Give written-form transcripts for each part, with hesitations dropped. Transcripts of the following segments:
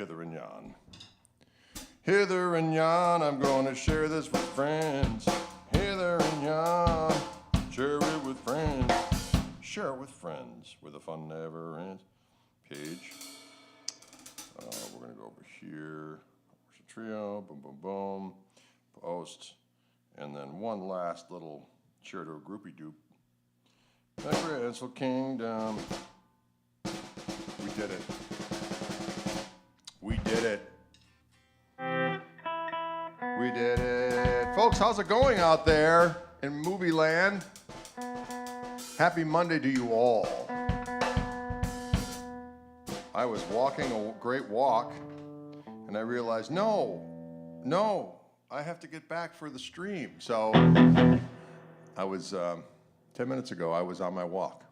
hither and yon. Hither and yon, I'm going to share this with friends. Hither and yon, share it with friends. Share it with friends, where the fun never ends. Page. We're going to go over here. There's a trio, boom, boom, boom. Post. And then one last little share to a groupie dupe. The Crystal Kingdom. We did it. We did it. We did it. Folks, how's it going out there in movie land? Happy Monday to you all. I was walking a great walk, and I realized, no, I have to get back for the stream. So I was, 10 minutes ago, I was on my walk.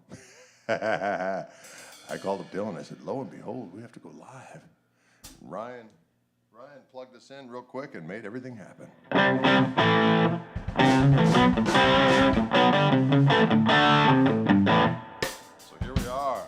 I called up Dylan. I said, lo and behold, we have to go live. Ryan plugged us in real quick and made everything happen. So here we are.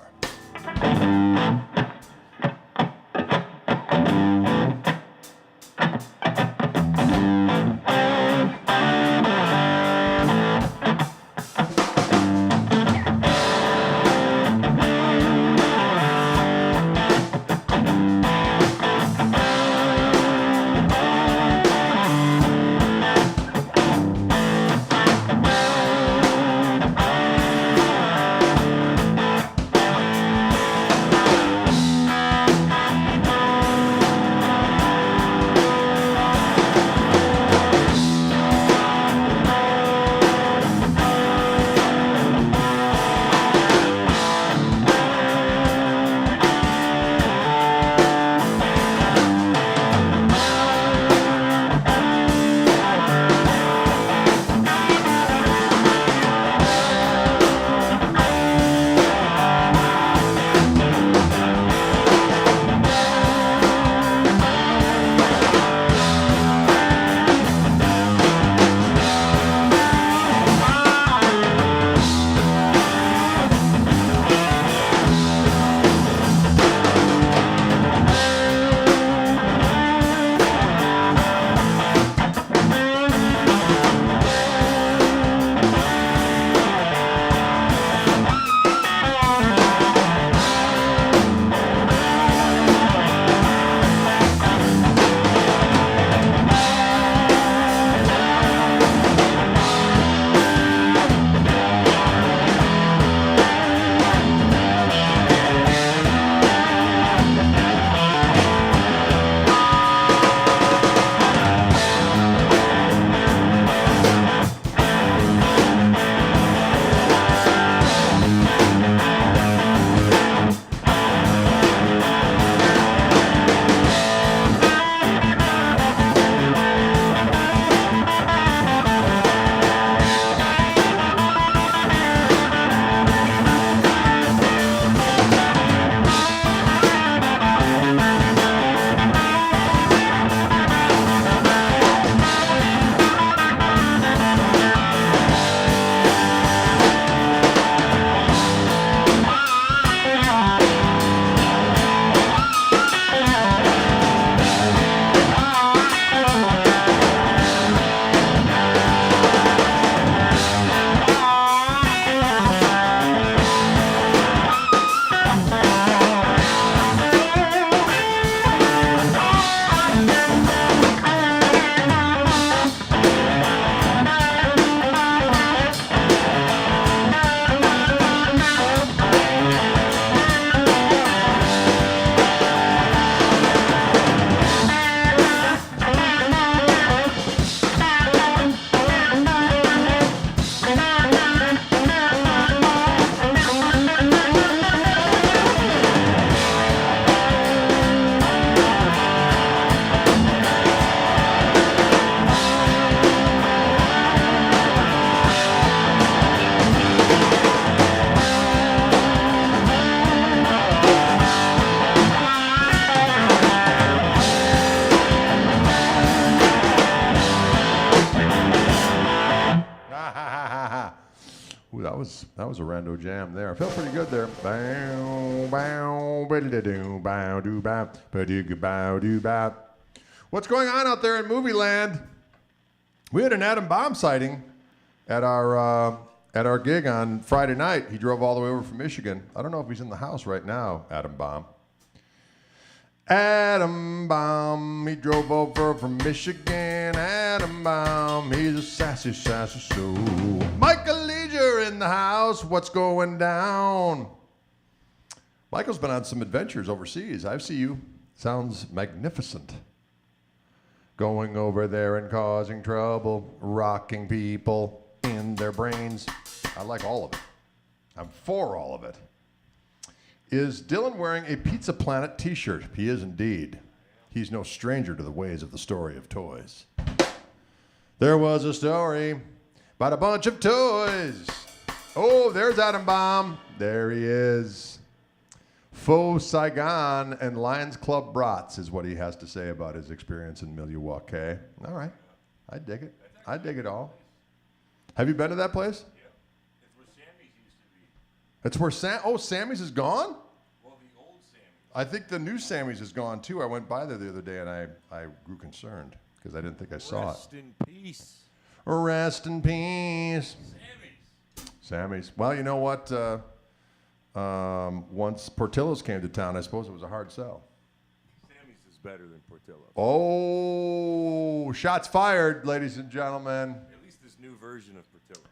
That was a rando jam there. I felt pretty good there. Bow, bow, ba-da-da-doo, bow, doo, bow, ba-doo, bow, doo, bow. What's going on out there in movie land? We had an Adam Bomb sighting at our gig on Friday night. He drove all the way over from Michigan. I don't know if he's in the house right now, Adam Bomb. Adam Bomb, he drove over from Michigan. Adam Bomb, he's a sassy, sassy soul. Michael Leisure in the house. What's going down? Michael's been on some adventures overseas. I see you. Sounds magnificent. Going over there and causing trouble, rocking people in their brains. I like all of it. I'm for all of it. Is Dylan wearing a Pizza Planet t-shirt? He is indeed. He's no stranger to the ways of the story of toys. There was a story about a bunch of toys. Oh, there's Adam Bomb. There he is. Faux Saigon and Lions Club Brats is what he has to say about his experience in Milwaukee. All right. I dig it. I dig it all. Have you been to that place? That's where Sammy's is gone? Well, the old Sammy's. I think the new Sammy's is gone too. I went by there the other day and I grew concerned because I didn't think I saw Rest in peace. Rest in peace. Sammy's. Well, you know what? Once Portillo's came to town, I suppose it was a hard sell. Sammy's is better than Portillo's. Oh, shots fired, ladies and gentlemen. At least this new version of Portillo's.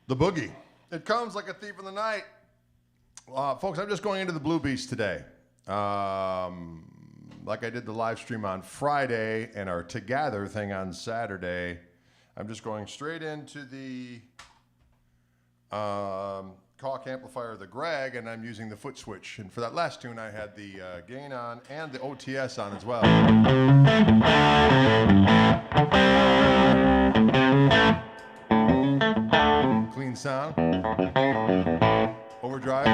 The boogie. It comes like a thief in the night. Folks, I'm just going into the Blue Beast today. Like I did the live stream on Friday and our Together thing on Saturday. I'm just going straight into the Koch amplifier, the Greg, and I'm using the foot switch. And for that last tune, I had the gain on and the OTS on as well. Clean sound. Overdrive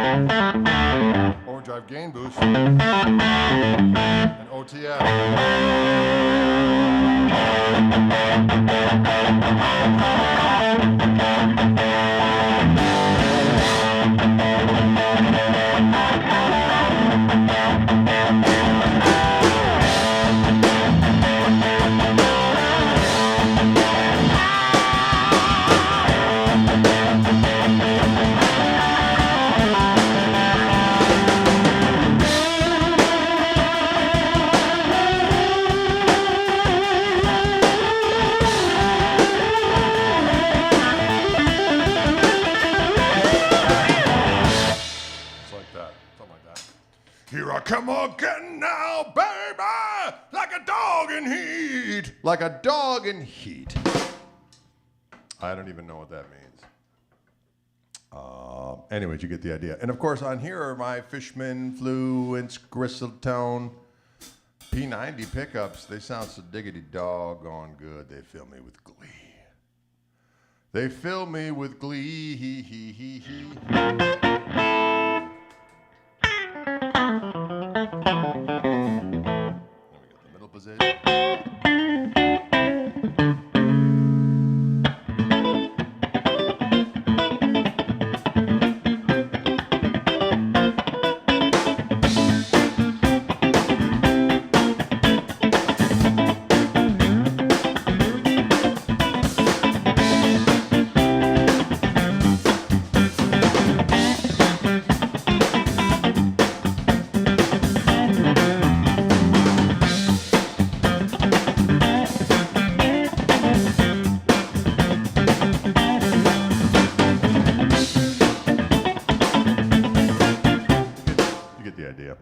gain boost, and OTS. Here I come again now, baby, like a dog in heat. Like a dog in heat. I don't even know what that means. Anyways, you get the idea. And of course, on here are my Fishman, Fluence, Gristletime, P90 pickups. They sound so diggity doggone good. They fill me with glee. They fill me with glee. Hee, hee, hee, hee. Position.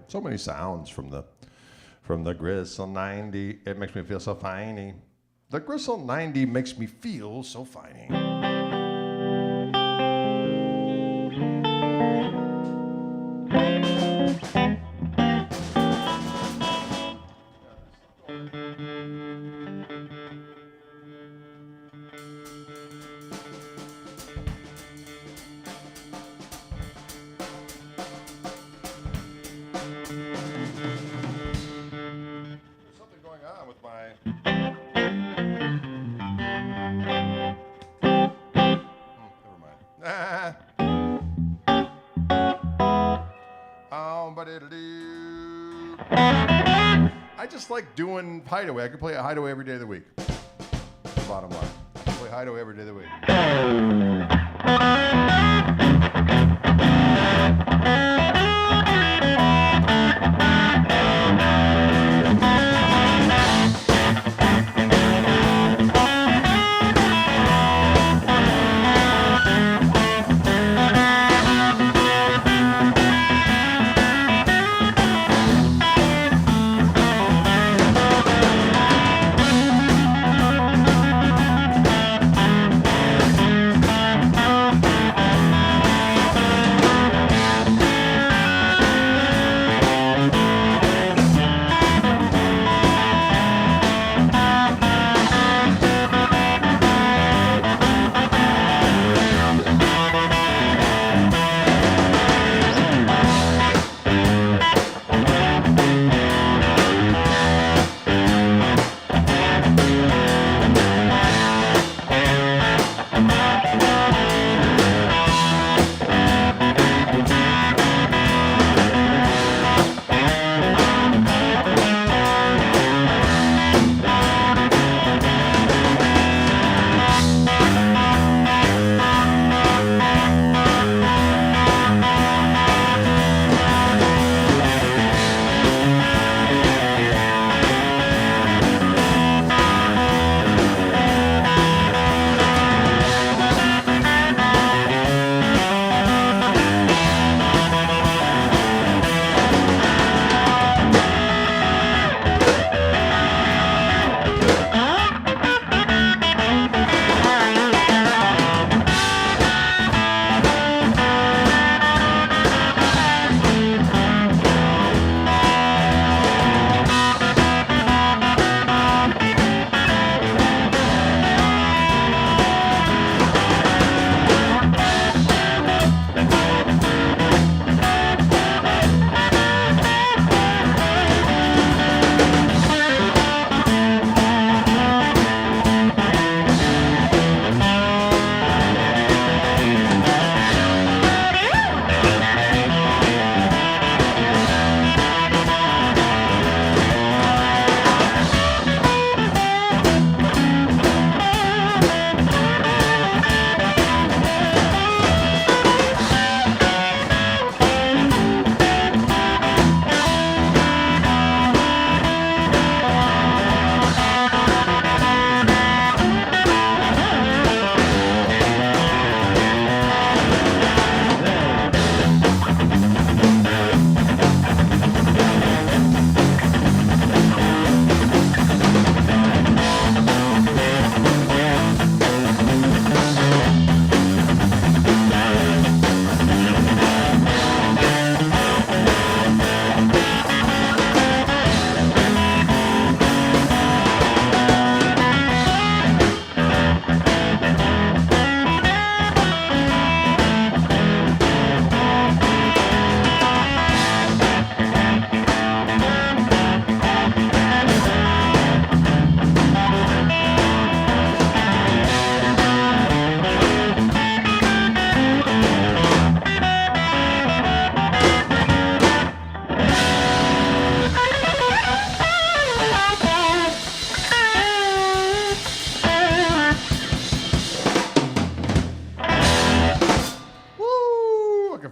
So many sounds from the Gristle 90. It makes me feel so finey. The Gristle 90 makes me feel so finey. I just like doing Hideaway. I could play a Hideaway every day of the week. Bottom line. I can play Hideaway every day of the week.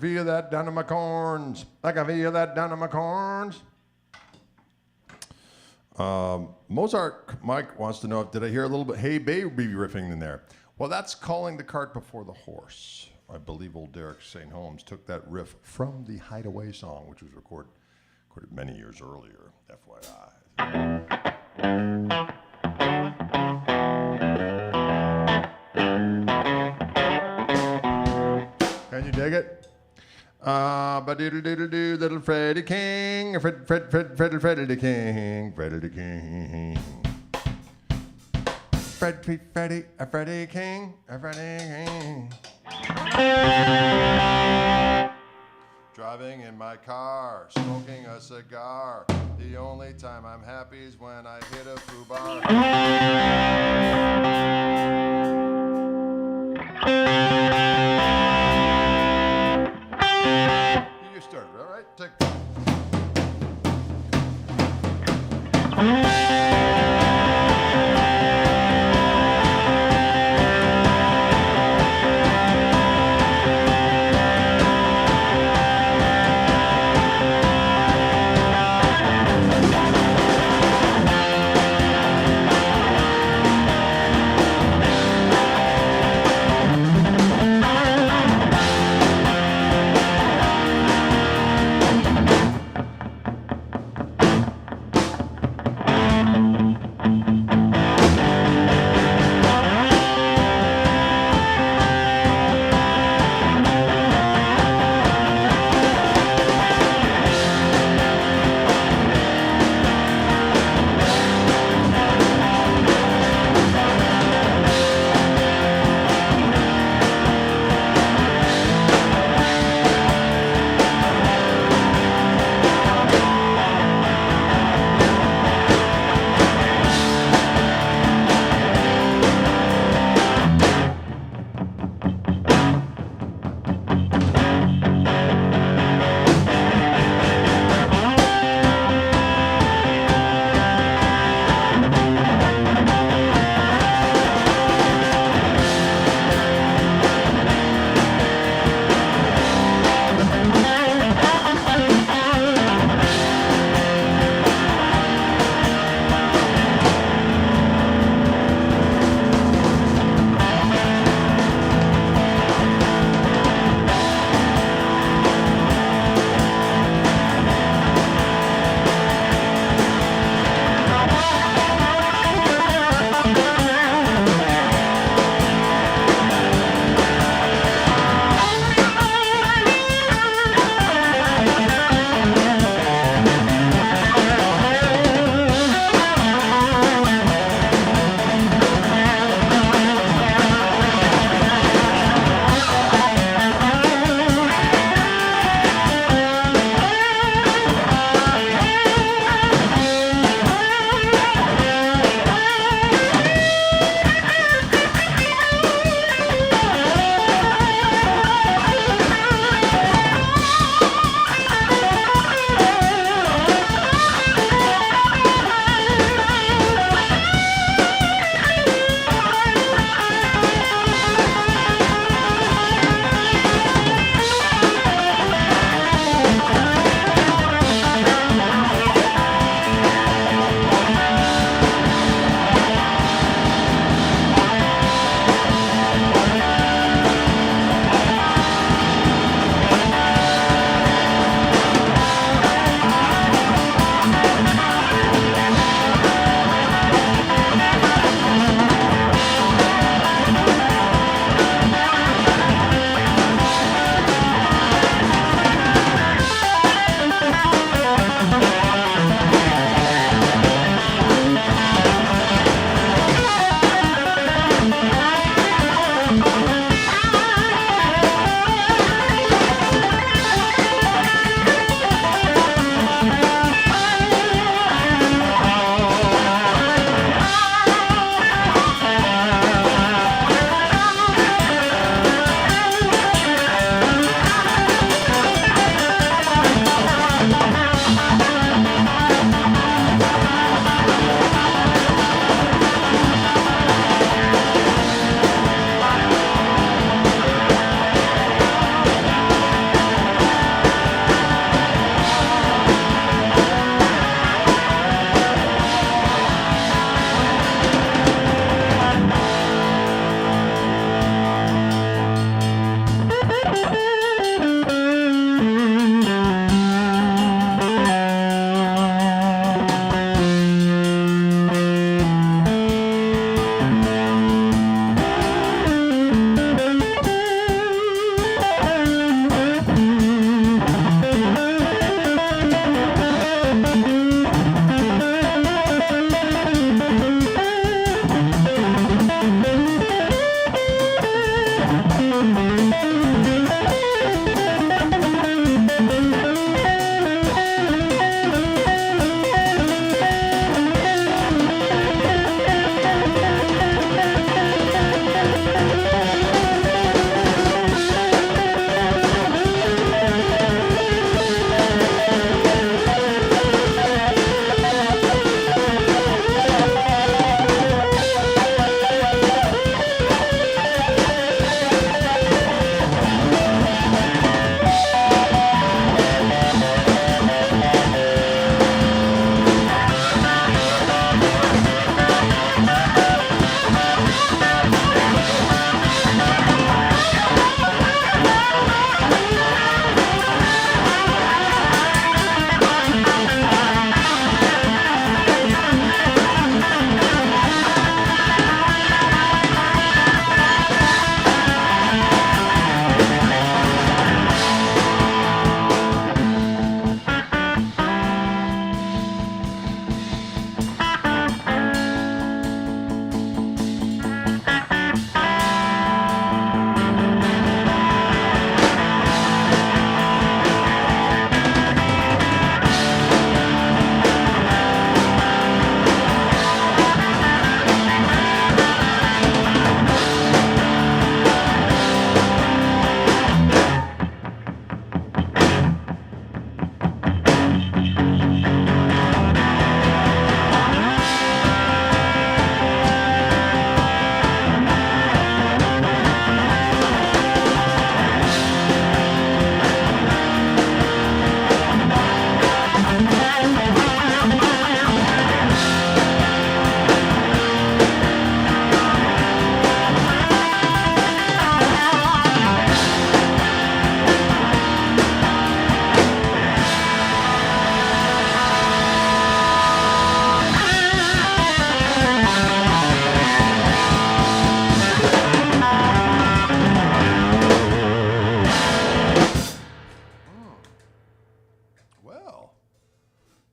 feel that down in my corns. I can feel that down in my corns. Mozart Mike wants to know, did I hear a little bit, hey baby riffing in there? Well, that's calling the cart before the horse. I believe old Derek St. Holmes took that riff from the Hideaway song, which was recorded many years earlier, FYI. Can you dig it? Ba-doodle-doodle-doo, little Freddie King, Freddie the King, Freddie the King. Freddie King, Freddie King. Driving in my car, smoking a cigar. The only time I'm happy is when I hit a foobar. You started, all right? Take that.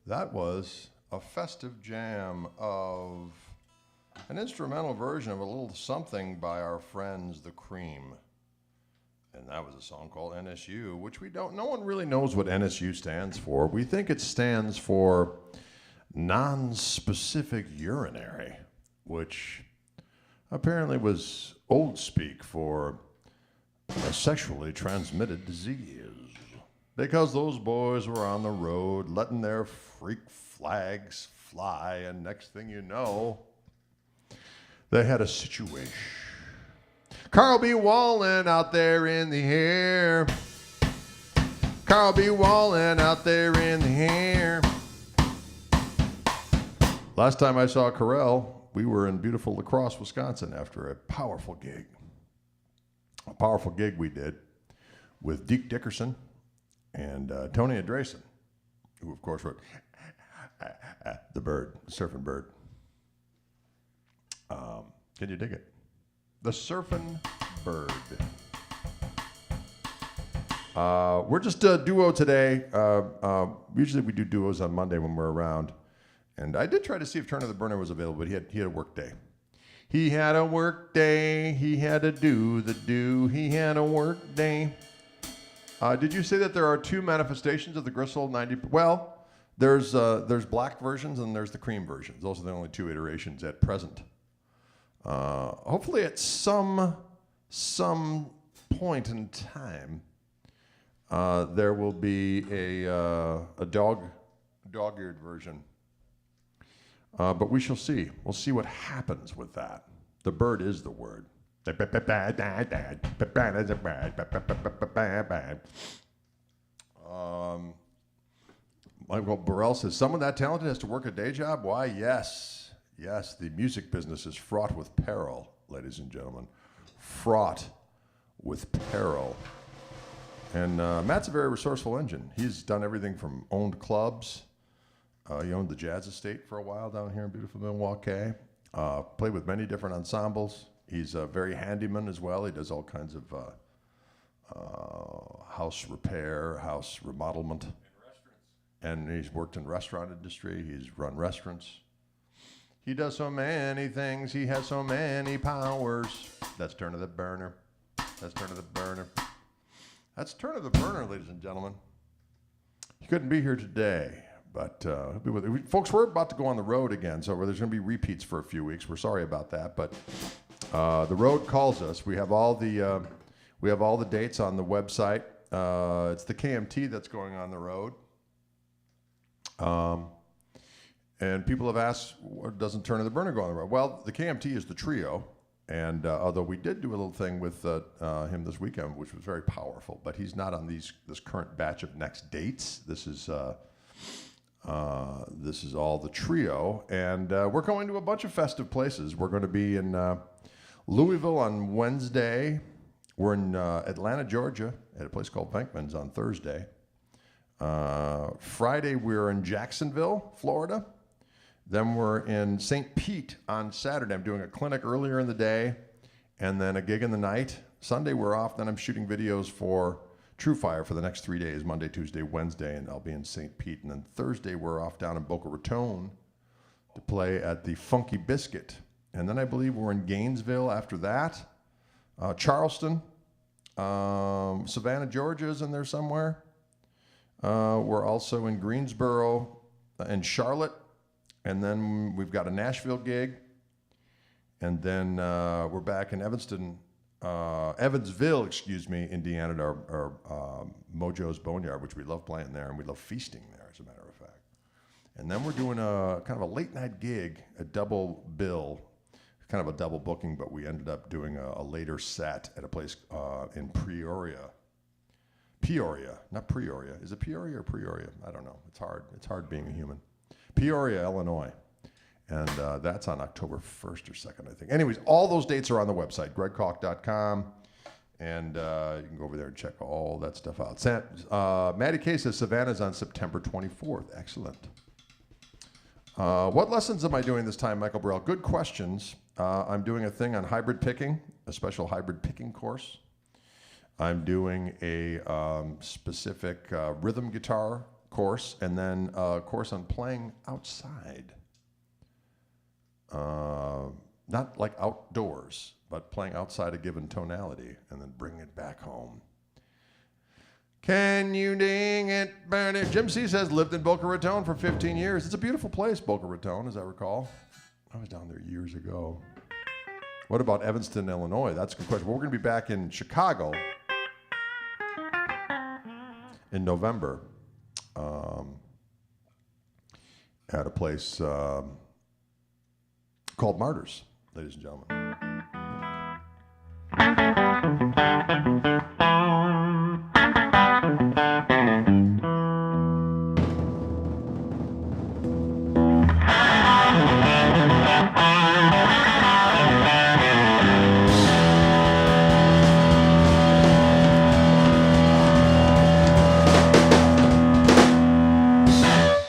That was a festive jam of an instrumental version of a little something by our friends, The Cream. And that was a song called NSU, which no one really knows what NSU stands for. We think it stands for non-specific urinary, which apparently was old speak for a sexually transmitted disease. Because those boys were on the road letting their freak flags fly, and next thing you know, they had a situation. Carl B. Wallen out there in the air. Carl B. Wallen out there in the air. Last time I saw Carell, we were in beautiful La Crosse, Wisconsin after a powerful gig. A powerful gig we did with Deke Dickerson and Tony Andresen, who of course wrote The Bird, the Surfing Bird. Can you dig it? The Surfing Bird. We're just a duo today. Usually we do duos on Monday when we're around. And I did try to see if Turn of the Burner was available, but he had a work day. He had a work day. He had to do the do. He had a work day. Did you say that there are two manifestations of the Gristle 90? Well, there's black versions and there's the cream versions. Those are the only two iterations at present. Hopefully at some point in time, there will be a dog-eared version. But we shall see. We'll see what happens with that. The bird is the word. Michael Burrell says, someone that talented has to work a day job? Why, yes. Yes, the music business is fraught with peril, ladies and gentlemen. Fraught with peril. And Matt's a very resourceful engine. He's done everything from owned clubs. He owned the Jazz Estate for a while down here in beautiful Milwaukee. Played with many different ensembles. He's a very handyman as well. He does all kinds of house repair, house remodelement. And he's worked in the restaurant industry. He's run restaurants. He does so many things. He has so many powers. That's Turn of the Burner. That's Turn of the Burner. That's Turn of the Burner, ladies and gentlemen. He couldn't be here today. But he'll be with it. Folks, we're about to go on the road again, so there's going to be repeats for a few weeks. We're sorry about that, but the road calls us. We have all the dates on the website. It's the KMT that's going on the road, and people have asked, doesn't Turn of the Burner go on the road? Well, the KMT is the trio, and although we did do a little thing with him this weekend, which was very powerful, but he's not on this current batch of next dates. This is all the trio, and we're going to a bunch of festive places. We're going to be in Louisville on Wednesday. We're in Atlanta, Georgia, at a place called Venkman's on Thursday. Friday, we're in Jacksonville, Florida. Then we're in St. Pete on Saturday. I'm doing a clinic earlier in the day, and then a gig in the night. Sunday, we're off. Then I'm shooting videos for True Fire for the next 3 days, Monday, Tuesday, Wednesday, and I'll be in St. Pete. And then Thursday, we're off down in Boca Raton to play at the Funky Biscuit. And then I believe we're in Gainesville after that. Charleston, Savannah, Georgia is in there somewhere. We're also in Greensboro and Charlotte. And then we've got a Nashville gig. And then we're back in Evansville, Indiana, at our Mojo's Boneyard, which we love playing there, and we love feasting there, as a matter of fact. And then we're doing a kind of a late night gig, a double bill, kind of a double booking, but we ended up doing a later set at a place in Peoria. Peoria, not Peoria. Is it Peoria or Peoria? I don't know. It's hard. It's hard being a human. Peoria, Illinois. And that's on October 1st or 2nd, I think. Anyways, all those dates are on the website, gregkoch.com. And you can go over there and check all that stuff out. Maddie K says Savannah's on September 24th. Excellent. What lessons am I doing this time, Michael Burrell? Good questions. I'm doing a thing on hybrid picking, a special hybrid picking course. I'm doing a specific rhythm guitar course, and then a course on playing outside. Not like outdoors, but playing outside a given tonality and then bring it back home. Can you ding it, Bernie? Jim C. says lived in Boca Raton for 15 years. It's a beautiful place, Boca Raton, as I recall. I was down there years ago. What about Evanston, Illinois? That's a good question. Well, we're going to be back in Chicago in November at a place called Martyrs, ladies and gentlemen.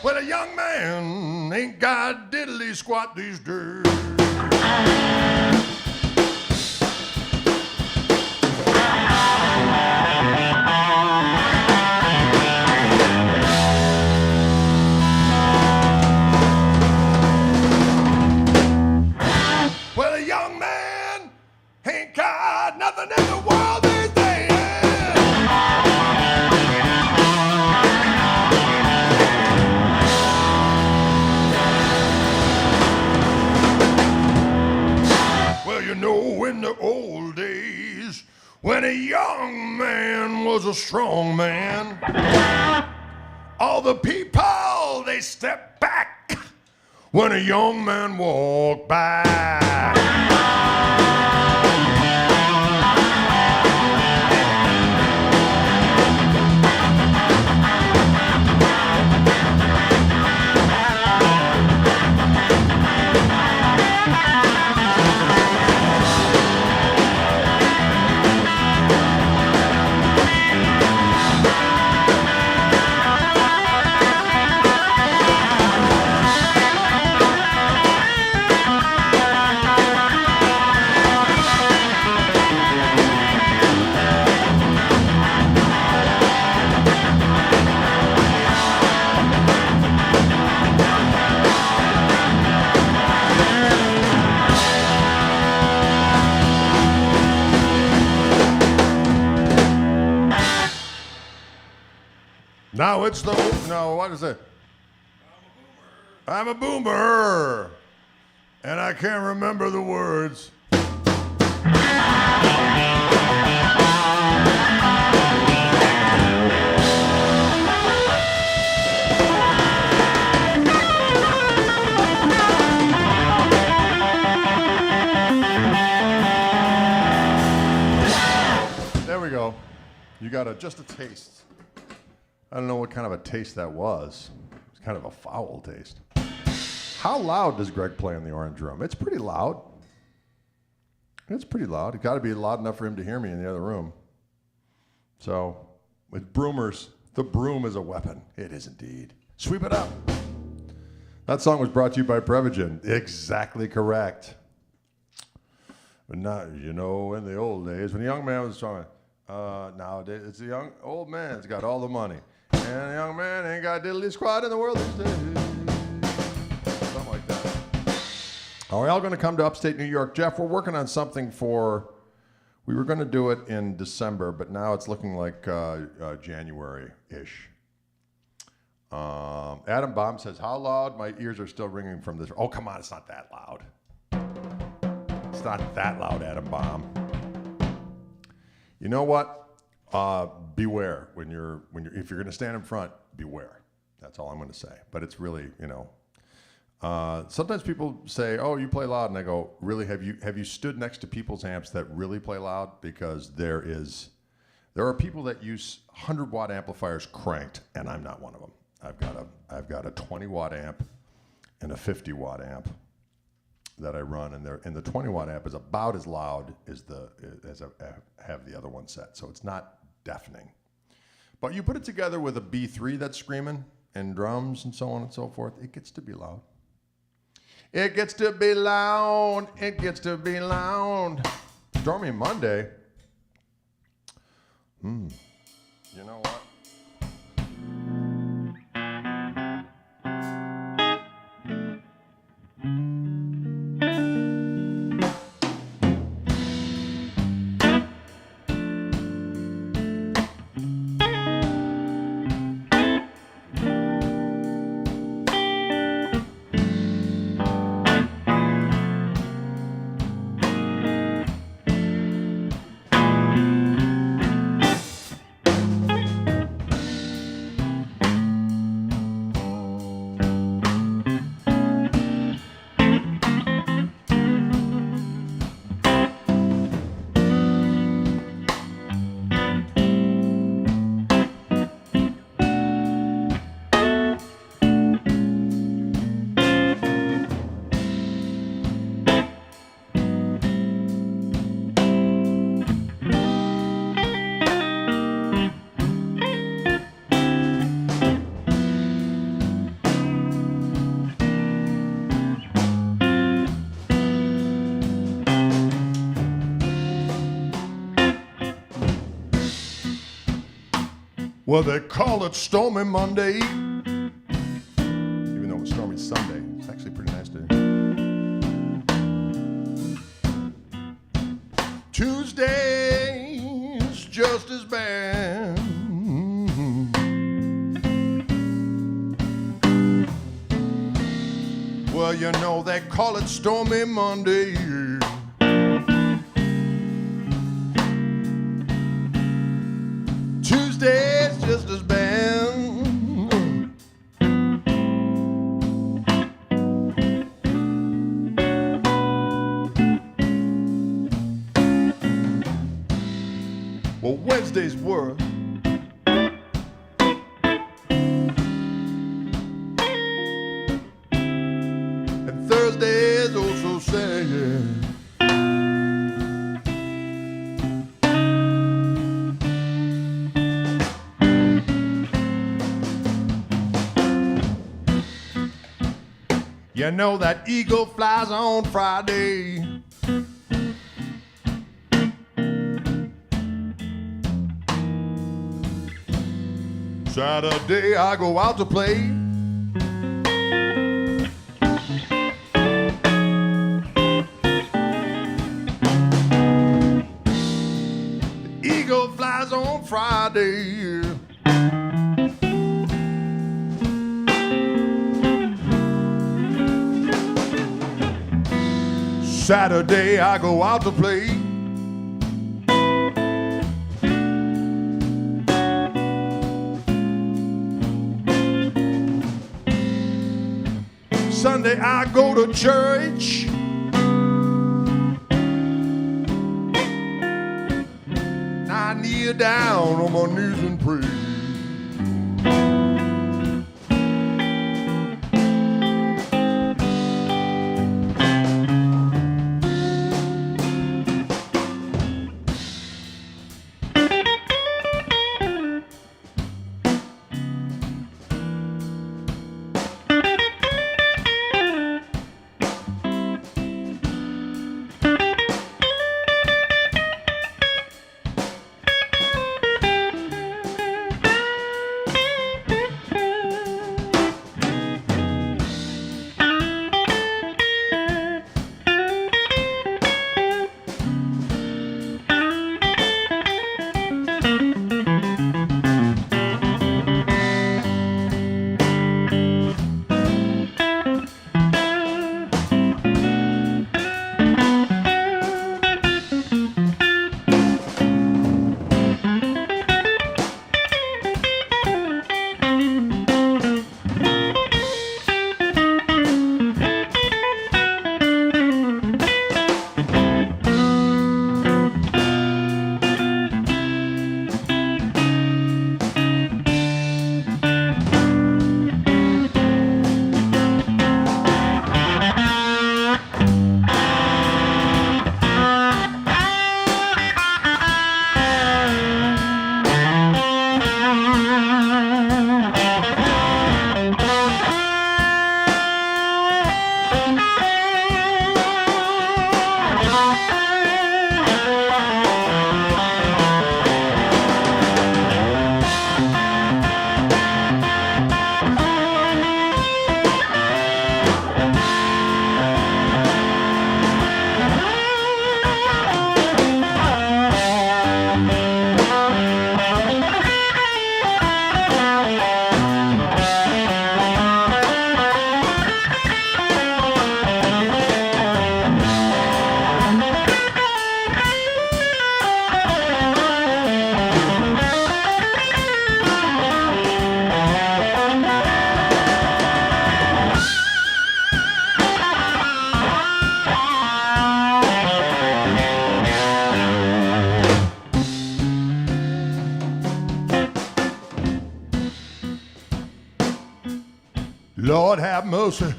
Well, a young man ain't got diddly squat these days. Well, a young man ain't got nothing in the world these days. Well, you know, in the old days, when a young man was a strong man, all the people, they stepped back when a young man walked by. Now it's the, no, what is it? I'm a boomer. And I can't remember the words. There we go. You got just a taste. I don't know what kind of a taste that was. It's kind of a foul taste. How loud does Greg play on the orange drum? It's pretty loud. It's pretty loud. It's got to be loud enough for him to hear me in the other room. So, with broomers, the broom is a weapon. It is indeed. Sweep it up. That song was brought to you by Prevagen. Exactly correct. But not, you know, in the old days, when a young man was strong, nowadays it's a young old man that's got all the money. And a young man ain't got diddly squat in the world these days. Something like that. Are we all going to come to upstate New York? Jeff, we're working on something for, we were going to do it in December, but now it's looking like January-ish. Adam Baum says, how loud? My ears are still ringing from this. Oh, come on, it's not that loud. It's not that loud, Adam Baum. You know what? Beware if you're going to stand in front, beware. That's all I'm going to say. But it's really, you know, sometimes people say, "Oh, you play loud," and I go, "Really? Have you stood next to people's amps that really play loud?" Because there are people that use 100-watt amplifiers cranked, and I'm not one of them. I've got a 20-watt amp and a 50-watt amp that I run, and the 20-watt amp is about as loud as I have the other one set, so it's not deafening. But you put it together with a B3 that's screaming and drums and so on and so forth, it gets to be loud. It gets to be loud. It gets to be loud. Stormy Monday. You know what? Well, they call it Stormy Monday. Even though it's Stormy Sunday, it's actually a pretty nice day. Tuesday's just as bad. Well, you know they call it Stormy Monday. Tuesday's just as bad. Well, Wednesday's work. And Thursday's also sad. You know that eagle flies on Friday. Saturday I go out to play. The eagle flies on Friday. Saturday I go out to play. Sunday I go to church. I kneel down on my knees and pray. Lord have mercy.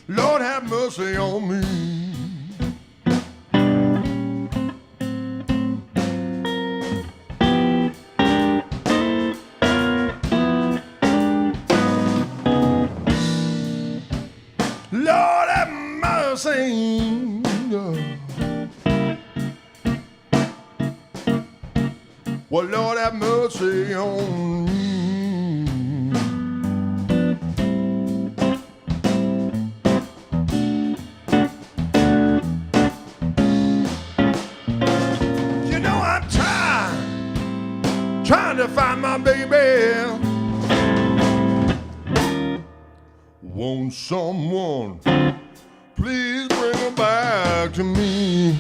Lord have mercy on me. Lord have mercy. Well, Lord have mercy on me. You know I'm trying to find my baby. Won't someone please bring her back to me?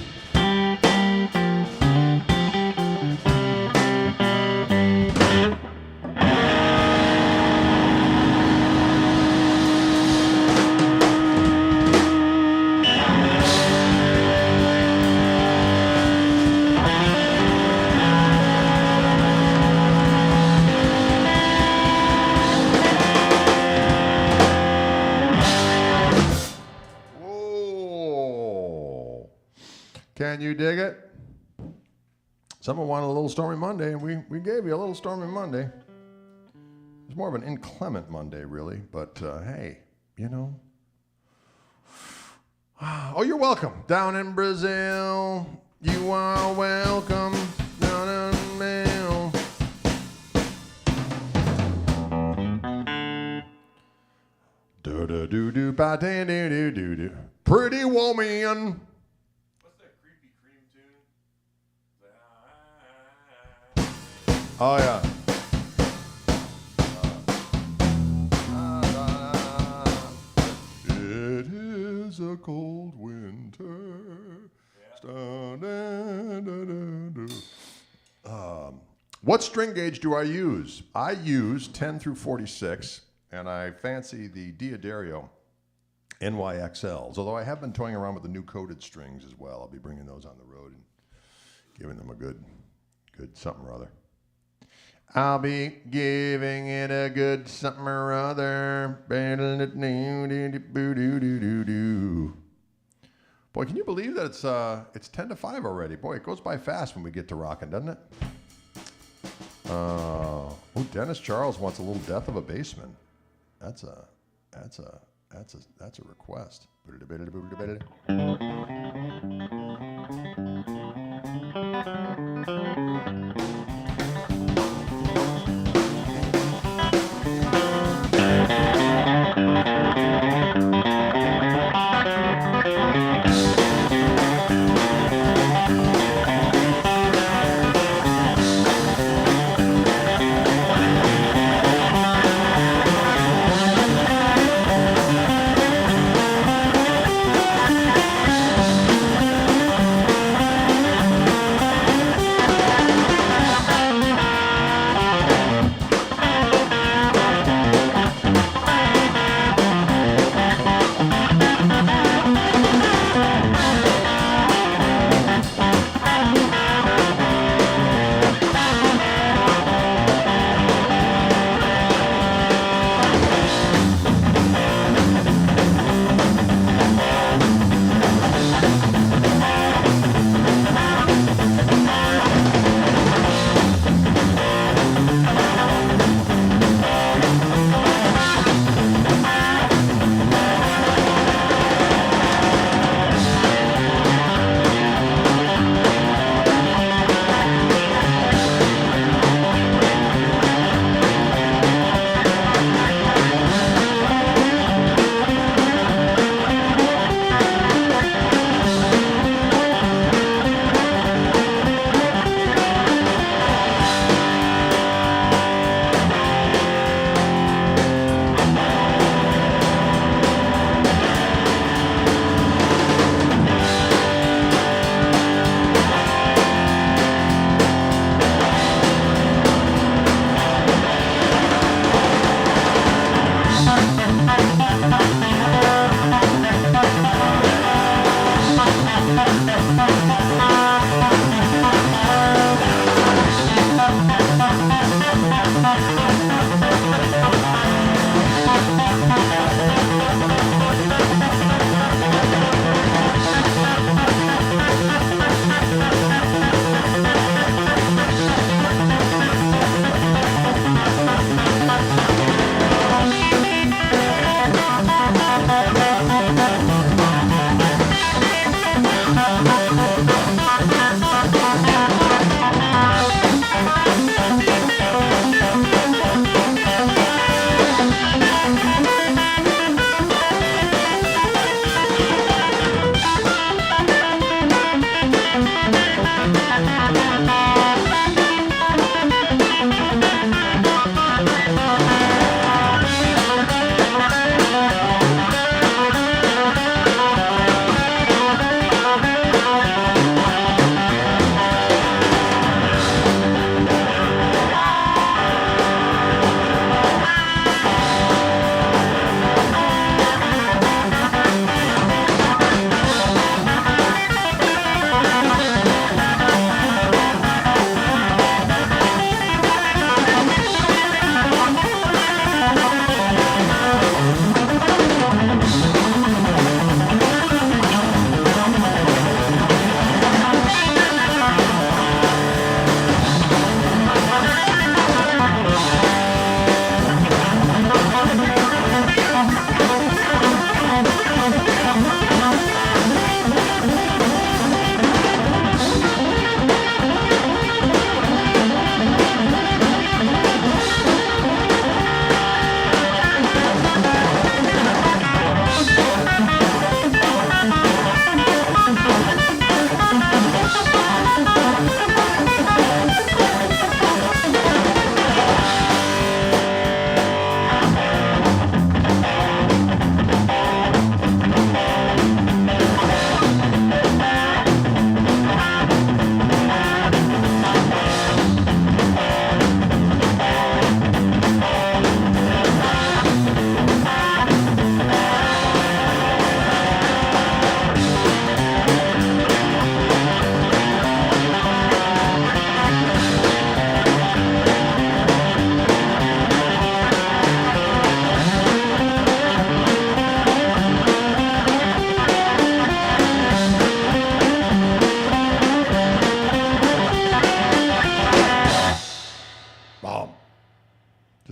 Can you dig it? Someone wanted a little Stormy Monday, and we gave you a little Stormy Monday. It's more of an inclement Monday, really, but hey, you know. Oh, you're welcome. Down in Brazil, you are welcome. Down in Brazil. Do do do do ba do do do do do. Pretty woman. Oh, yeah. It is a cold winter. What string gauge do I use? I use 10 through 46, and I fancy the Diodario NYXLs, although I have been toying around with the new coated strings as well. I'll be bringing those on the road and giving them a good something or other. I'll be giving it a good something or other. Boy, can you believe that it's 10 to 5 already? Boy, it goes by fast when we get to rocking, doesn't it? Oh, Dennis Charles wants a little Death of a Baseman. That's a request.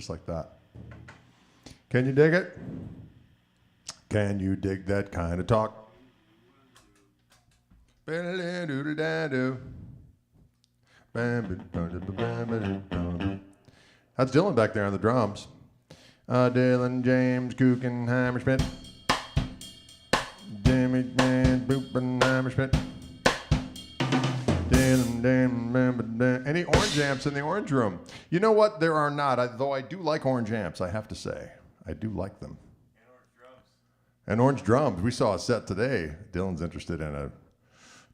just like that. Can you dig it? Can you dig that kind of talk? That's Dylan back there on the drums. Dylan James Guggenheimer Schmidt. Jimmy Man Bupenheimer Schmidt. Any orange amps in the orange room? You know what? There are not. Though I do like orange amps, I have to say. I do like them. And orange drums. And orange drums. We saw a set today. Dylan's interested in a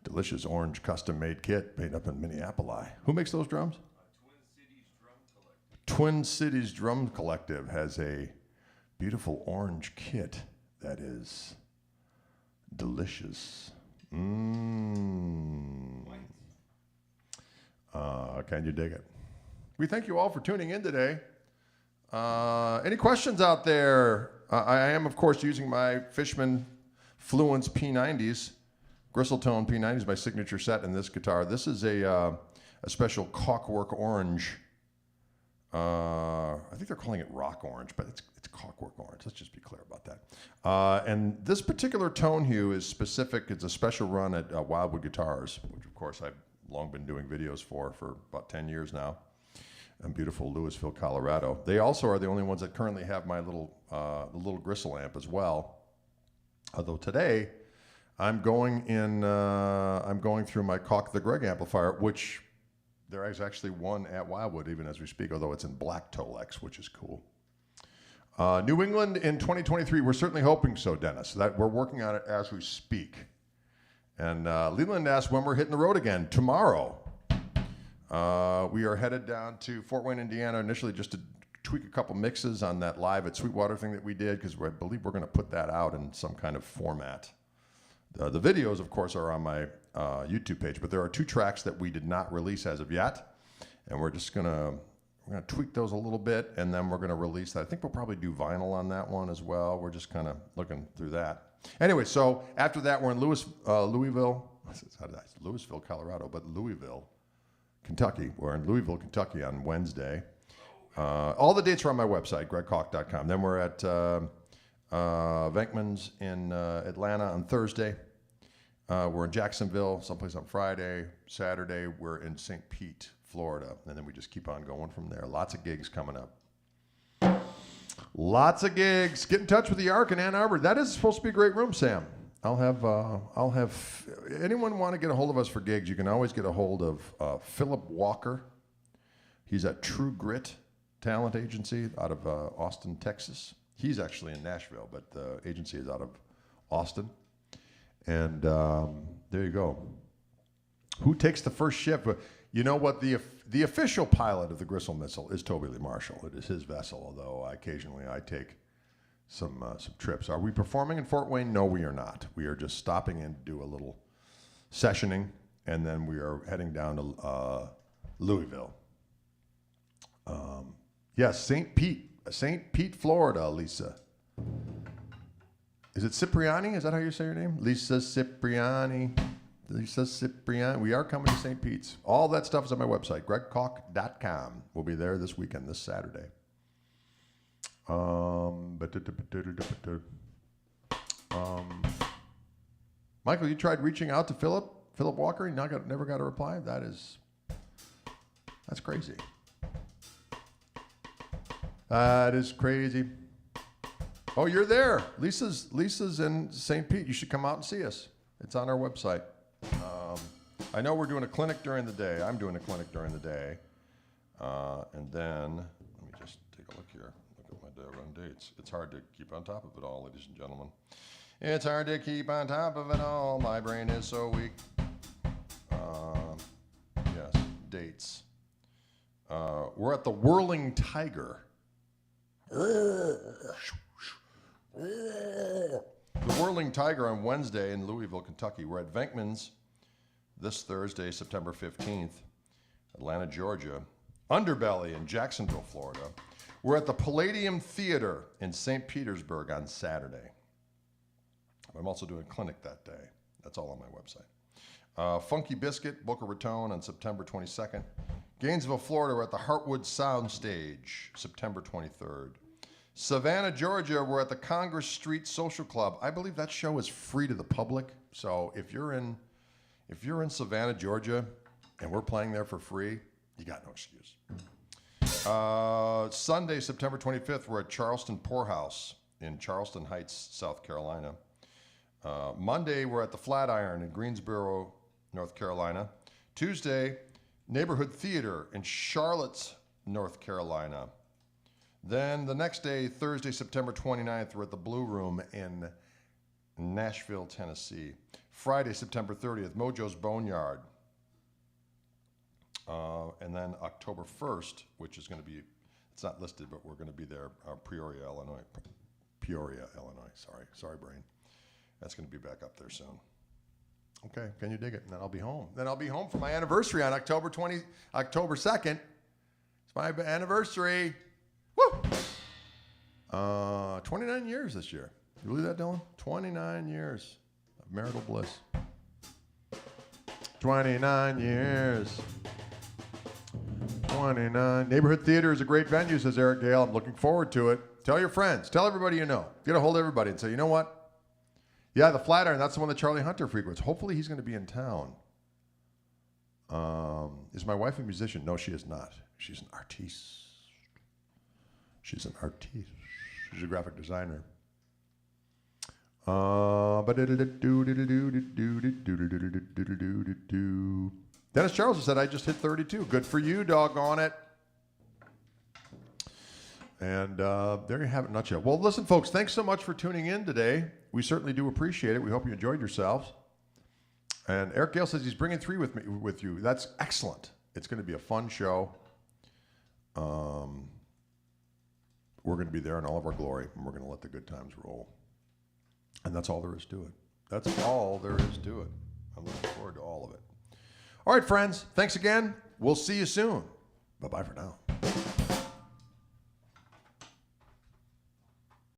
delicious orange custom-made kit made up in Minneapolis. Who makes those drums? Twin Cities Drum Twin Cities Drum Collective. Collective has a beautiful orange kit that is delicious. Can you dig it? We thank you all for tuning in today. Any questions out there? I am, of course, using my Fishman Fluence P90s. Gristletone P90s, my signature set in this guitar. This is a special Koch orange. I think they're calling it rock orange, but it's Koch orange. Let's just be clear about that. And this particular tone hue is specific. It's a special run at Wildwood Guitars, which of course I've long been doing videos for about 10 years now. In beautiful Louisville, Colorado. They also are the only ones that currently have my the little Gristle amp as well. Although today, I'm going through my Koch the Greg amplifier, which there is actually one at Wildwood even as we speak, although it's in black Tolex, which is cool. New England in 2023, we're certainly hoping so, Dennis. That we're working on it as we speak. And Leland asked when we're hitting the road again. Tomorrow. We are headed down to Fort Wayne, Indiana, initially just to tweak a couple mixes on that live at Sweetwater thing that we did, because I believe we're going to put that out in some kind of format. The videos, of course, are on my YouTube page, but there are 2 tracks that we did not release as of yet, and we're gonna tweak those a little bit, and then we're gonna release that. I think we'll probably do vinyl on that one as well. We're just kind of looking through that. Anyway, so after that, we're in Louisville, Colorado, but Louisville, Kentucky. We're in Louisville, Kentucky on Wednesday. All the dates are on my website, gregkoch.com. Then we're at Venkman's in Atlanta on Thursday. We're in Jacksonville, someplace on Friday. Saturday, we're in St. Pete, Florida. And then we just keep on going from there. Lots of gigs coming up. Lots of gigs. Get in touch with the Ark in Ann Arbor. That is supposed to be a great room, Sam. I'll have anyone want to get a hold of us for gigs, you can always get a hold of Philip Walker. He's at True Grit Talent Agency out of Austin, Texas. He's actually in Nashville, but the agency is out of Austin. And there you go. Who takes the first shift? You know what? The official pilot of the Gristle Missile is Toby Lee Marshall. It is his vessel, although occasionally I take some trips. Are we performing in Fort Wayne? No, we are not. We are just stopping in to do a little sessioning, and then we are heading down to Louisville. Yes, St. Pete, Florida, Lisa. Is it Cipriani? Is that how you say your name? Lisa Cipriani. Lisa Cipriani. We are coming to St. Pete's. All that stuff is on my website, gregkoch.com. We'll be there this weekend, this Saturday. Michael, you tried reaching out to Philip Walker and never got a reply? That's crazy. That is crazy. Oh, you're there. Lisa's in St. Pete. You should come out and see us. It's on our website. I know we're doing a clinic during the day. I'm doing a clinic during the day. And then, let me just take a look here. Look at my run dates. It's hard to keep on top of it all, ladies and gentlemen. It's hard to keep on top of it all. My brain is so weak. Yes, dates. We're at the Whirling Tiger. The Whirling Tiger on Wednesday in Louisville, Kentucky. We're at Venkman's this Thursday, September 15th, Atlanta, Georgia. Underbelly in Jacksonville, Florida. We're at the Palladium Theater in St. Petersburg on Saturday. I'm also doing a clinic that day. That's all on my website. Funky Biscuit, Boca Raton on September 22nd. Gainesville, Florida, we're at the Heartwood Soundstage, September 23rd. Savannah, Georgia, we're at the Congress Street Social Club. I believe that show is free to the public. So if you're in Savannah, Georgia, and we're playing there for free, you got no excuse. Sunday, September 25th, we're at Charleston Poorhouse in Charleston Heights, South Carolina. Monday, we're at the Flatiron in Greensboro, North Carolina. Tuesday, Neighborhood Theater in Charlotte, North Carolina. Then the next day, Thursday, September 29th, we're at the Blue Room in Nashville, Tennessee. Friday, September 30th, Mojo's Boneyard. And then October 1st, which is going to be, it's not listed, but we're going to be there, Peoria, Illinois. Sorry, brain. That's going to be back up there soon. Okay, can you dig it? And then I'll be home. Then I'll be home for my anniversary on October 2nd. It's my anniversary. Woo! 29 years this year. You believe that, Dylan? 29 years of marital bliss. 29 years. 29. Neighborhood Theater is a great venue, says Eric Gale. I'm looking forward to it. Tell your friends. Tell everybody you know. Get a hold of everybody and say, you know what? Yeah, the Flatiron, that's the one that Charlie Hunter frequents. Hopefully he's going to be in town. Is my wife a musician? No, she is not. She's an artiste. She's an artiste. She's a graphic designer. Dennis Charles said, I just hit 32. Good for you, doggone it. And there you have it in a nutshell. Well, listen, folks, thanks so much for tuning in today. We certainly do appreciate it. We hope you enjoyed yourselves. And Eric Gale says he's bringing 3 with you. That's excellent. It's going to be a fun show. We're going to be there in all of our glory, and we're going to let the good times roll. And that's all there is to it. That's all there is to it. I'm looking forward to all of it. All right, friends. Thanks again. We'll see you soon. Bye-bye for now.